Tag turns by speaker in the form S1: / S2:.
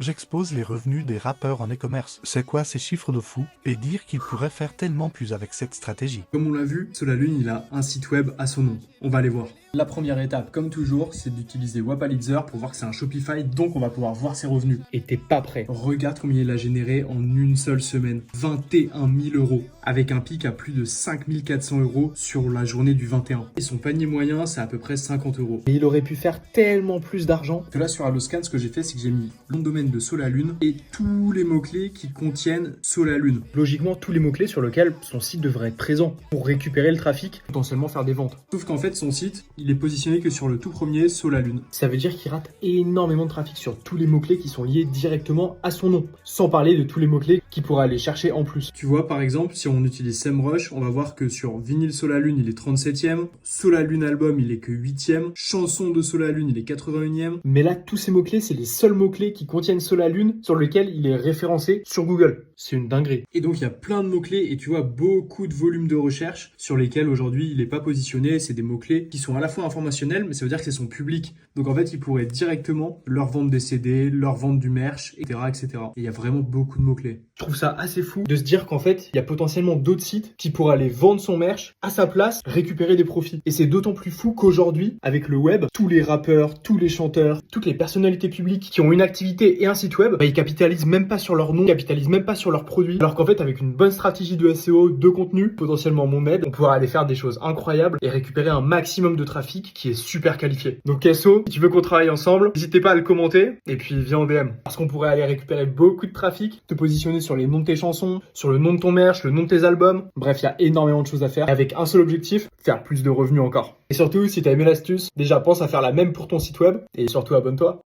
S1: j'expose les revenus des rappeurs en e-commerce. C'est quoi ces chiffres de fou? Et dire qu'ils pourraient faire tellement plus avec cette stratégie.
S2: Comme on l'a vu, Solalune, il a un site web à son nom. On va aller voir. La première étape, comme toujours, c'est d'utiliser Wapalizer pour voir que c'est un Shopify, donc on va pouvoir voir ses revenus.
S3: Et t'es pas prêt.
S2: Regarde combien il a généré en une seule semaine. 21 000 euros. Avec un pic à plus de 5 400 euros sur la journée du 21. Et son panier moyen, c'est à peu près 50 euros.
S3: Et il aurait pu faire tellement plus d'argent.
S2: Que là, sur Alloscan, ce que j'ai fait, c'est que j'ai mis le nom de domaine de Solalune et tous les mots-clés qui contiennent Solalune.
S3: Logiquement, tous les mots-clés sur lesquels son site devrait être présent pour récupérer le trafic, potentiellement faire des ventes.
S2: Sauf qu'en fait, son site, il est positionné que sur le tout premier Solalune.
S3: Ça veut dire qu'il rate énormément de trafic sur tous les mots-clés qui sont liés directement à son nom. Sans parler de tous les mots-clés qu'il pourra aller chercher en plus.
S2: Tu vois, par exemple, si on utilise SEMrush, on va voir que sur vinyle Solalune, il est 37e. Solalune album, il est que 8e. Chanson de Solalune, il est 81e.
S3: Mais là, tous ces mots-clés, c'est les seuls mots-clés qui contiennent Solalune sur lesquels il est référencé sur Google. C'est une dinguerie.
S2: Et donc, il y a plein de mots-clés et tu vois beaucoup de volumes de recherche sur lesquels aujourd'hui, il n'est pas positionné. C'est des mots-clés qui sont à la fois informationnels, mais ça veut dire que c'est son public. Donc, en fait, il pourrait directement leur vendre des CD, leur vendre du merch, etc., etc. Et il y a vraiment beaucoup de mots-clés.
S3: Je trouve ça assez fou de se dire qu'en fait, il y a potentiellement d'autres sites qui pourraient aller vendre son merch à sa place, récupérer des profits. Et c'est d'autant plus fou qu'aujourd'hui, avec le web, tous les rappeurs, tous les chanteurs, toutes les personnalités publiques qui ont une activité et un site web, ils capitalisent même pas sur leur nom, ils capitalisent même pas sur leurs produits. Alors qu'en fait, avec une bonne stratégie de SEO, de contenu, potentiellement mon aide, on pourra aller faire des choses incroyables et récupérer un maximum de trafic qui est super qualifié. Donc KSO, si tu veux qu'on travaille ensemble, n'hésitez pas à le commenter et puis viens en DM. Parce qu'on pourrait aller récupérer beaucoup de trafic, te positionner sur les noms de tes chansons, sur le nom de ton merch, le nom de tes albums. Bref, il y a énormément de choses à faire avec un seul objectif, faire plus de revenus encore. Et surtout, si t'as aimé l'astuce, déjà pense à faire la même pour ton site web et surtout abonne-toi.